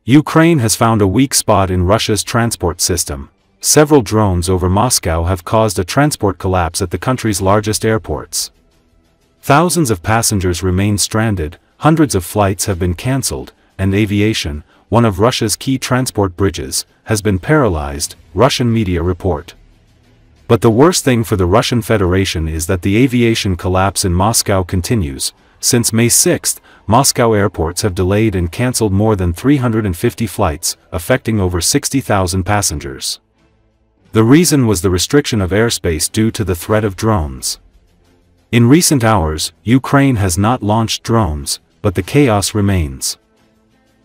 Ukraine has found a weak spot in Russia's transport system. Several drones over Moscow have caused a transport collapse at the country's largest airports. Thousands of passengers remain stranded, hundreds of flights have been cancelled, and aviation, one of Russia's key transport bridges, has been paralyzed, Russian media report. But the worst thing for the Russian Federation is that the aviation collapse in Moscow continues. Since May 6, Moscow airports have delayed and cancelled more than 350 flights, affecting over 60,000 passengers. The reason was the restriction of airspace due to the threat of drones. In recent hours, Ukraine has not launched drones, but the chaos remains.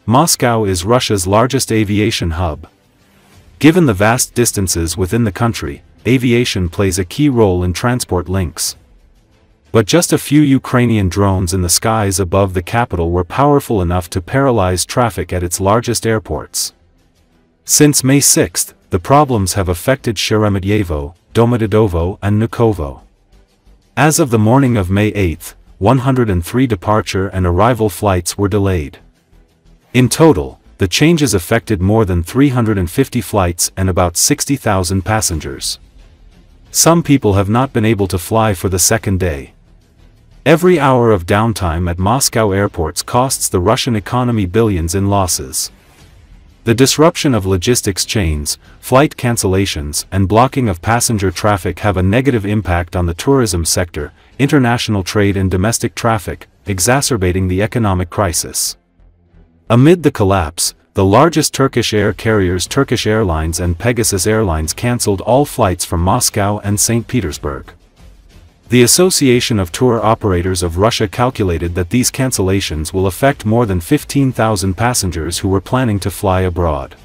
Moscow is Russia's largest aviation hub. Given the vast distances within the country, aviation plays a key role in transport links. But just a few Ukrainian drones in the skies above the capital were powerful enough to paralyze traffic at its largest airports. Since May 6, the problems have affected Sheremetyevo, Domodedovo and Vnukovo. As of the morning of May 8, 103 departure and arrival flights were delayed. In total, the changes affected more than 350 flights and about 60,000 passengers. Some people have not been able to fly for the second day. Every hour of downtime at Moscow airports costs the Russian economy billions in losses. The disruption of logistics chains, flight cancellations, and blocking of passenger traffic have a negative impact on the tourism sector, international trade and domestic traffic, exacerbating the economic crisis. Amid the collapse, the largest Turkish air carriers Turkish Airlines and Pegasus Airlines cancelled all flights from Moscow and St. Petersburg. The Association of Tour Operators of Russia calculated that these cancellations will affect more than 15,000 passengers who were planning to fly abroad.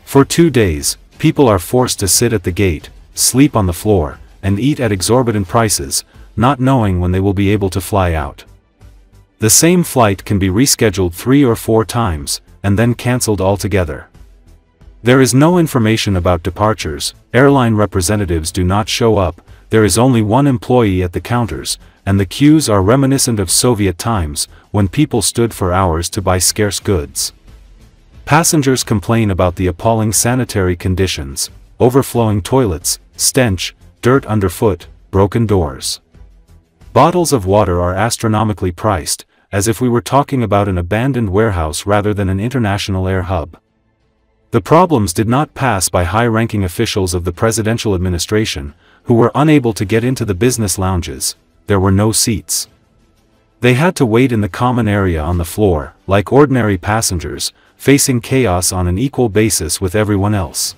For 2 days, people are forced to sit at the gate, sleep on the floor, and eat at exorbitant prices, not knowing when they will be able to fly out. The same flight can be rescheduled 3 or 4 times, and then cancelled altogether. There is no information about departures, airline representatives do not show up, there is only one employee at the counters, and the queues are reminiscent of Soviet times, when people stood for hours to buy scarce goods. Passengers complain about the appalling sanitary conditions, overflowing toilets, stench, dirt underfoot, broken doors. Bottles of water are astronomically priced, as if we were talking about an abandoned warehouse rather than an international air hub. The problems did not pass by high-ranking officials of the presidential administration, who were unable to get into the business lounges. There were no seats. They had to wait in the common area on the floor, like ordinary passengers, facing chaos on an equal basis with everyone else.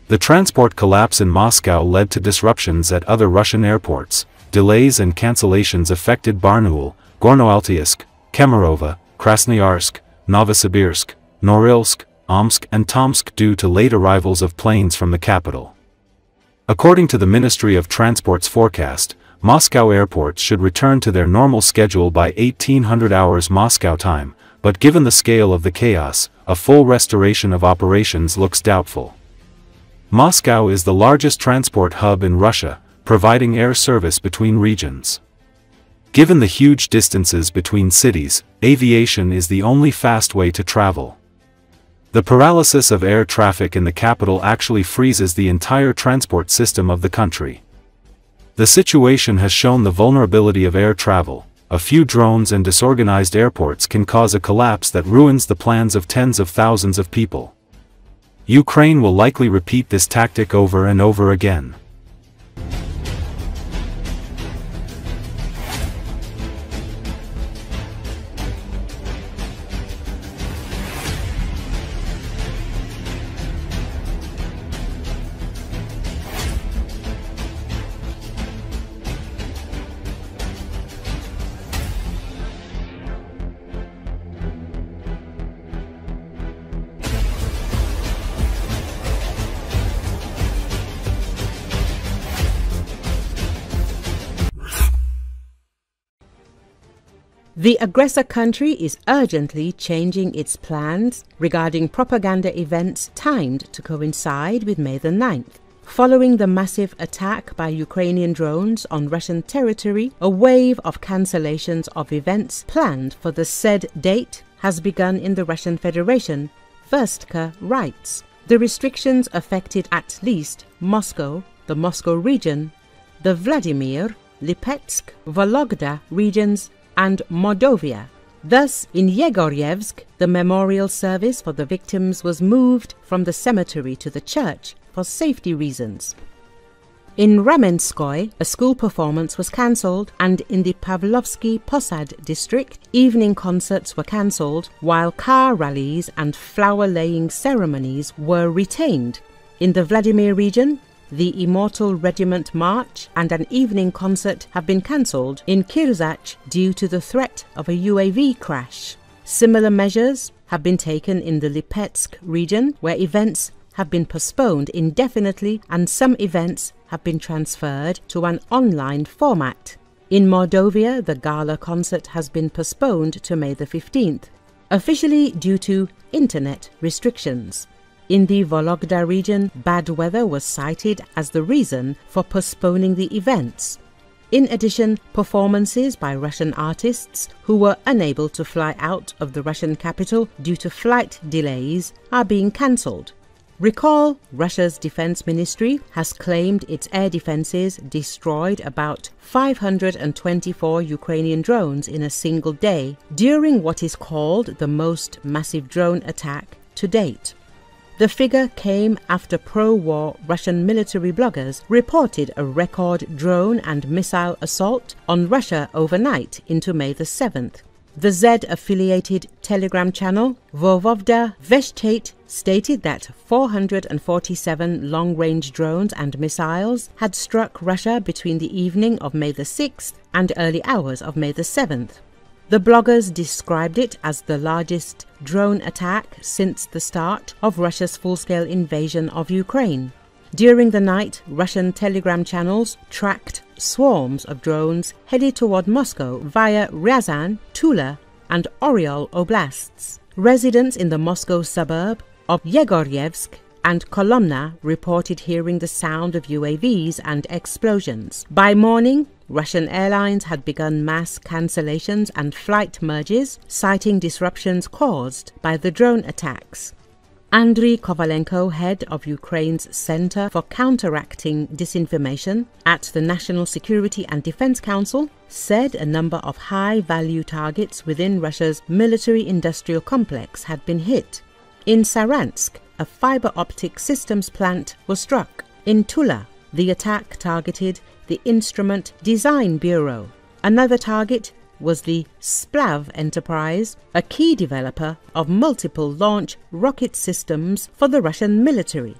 The transport collapse in Moscow led to disruptions at other Russian airports. Delays and cancellations affected Barnaul, Gorno-Altaysk, Kemerovo, Krasnoyarsk, Novosibirsk, Norilsk, Omsk and Tomsk due to late arrivals of planes from the capital. According to the Ministry of Transport's forecast, Moscow airports should return to their normal schedule by 1800 hours Moscow time, but given the scale of the chaos, a full restoration of operations looks doubtful. Moscow is the largest transport hub in Russia, providing air service between regions. Given the huge distances between cities, aviation is the only fast way to travel. The paralysis of air traffic in the capital actually freezes the entire transport system of the country. The situation has shown the vulnerability of air travel. A few drones and disorganized airports can cause a collapse that ruins the plans of tens of thousands of people. Ukraine will likely repeat this tactic over and over again. The aggressor country is urgently changing its plans regarding propaganda events timed to coincide with May the 9th. Following the massive attack by Ukrainian drones on Russian territory, a wave of cancellations of events planned for the said date has begun in the Russian Federation, Verstka writes. The restrictions affected at least Moscow, the Moscow region, the Vladimir, Lipetsk, Vologda regions, and Mordovia. Thus, in Yegoryevsk, the memorial service for the victims was moved from the cemetery to the church for safety reasons. In Ramenskoye, a school performance was cancelled, and in the Pavlovsky Posad district, evening concerts were cancelled, while car rallies and flower-laying ceremonies were retained. In the Vladimir region, the Immortal Regiment March and an evening concert have been cancelled in Kirzach due to the threat of a UAV crash. Similar measures have been taken in the Lipetsk region, where events have been postponed indefinitely and some events have been transferred to an online format. In Mordovia, the gala concert has been postponed to May the 15th, officially due to internet restrictions. In the Vologda region, bad weather was cited as the reason for postponing the events. In addition, performances by Russian artists who were unable to fly out of the Russian capital due to flight delays are being cancelled. Recall, Russia's defense ministry has claimed its air defenses destroyed about 524 Ukrainian drones in a single day during what is called the most massive drone attack to date. The figure came after pro-war Russian military bloggers reported a record drone and missile assault on Russia overnight into May the 7th. The Z-affiliated Telegram channel Vovovda Veshchet stated that 447 long-range drones and missiles had struck Russia between the evening of May the 6th and early hours of May the 7th. The bloggers described it as the largest drone attack since the start of Russia's full-scale invasion of Ukraine. During the night, Russian Telegram channels tracked swarms of drones headed toward Moscow via Ryazan, Tula, and Oryol oblasts. Residents in the Moscow suburb of Yegoryevsk and Kolomna reported hearing the sound of UAVs and explosions. By morning, Russian airlines had begun mass cancellations and flight merges, citing disruptions caused by the drone attacks. Andriy Kovalenko, head of Ukraine's Center for Counteracting Disinformation at the National Security and Defense Council, said a number of high-value targets within Russia's military-industrial complex had been hit. In Saransk, a fiber optic systems plant was struck. In Tula, the attack targeted the Instrument Design Bureau. Another target was the Splav enterprise, a key developer of multiple launch rocket systems for the Russian military.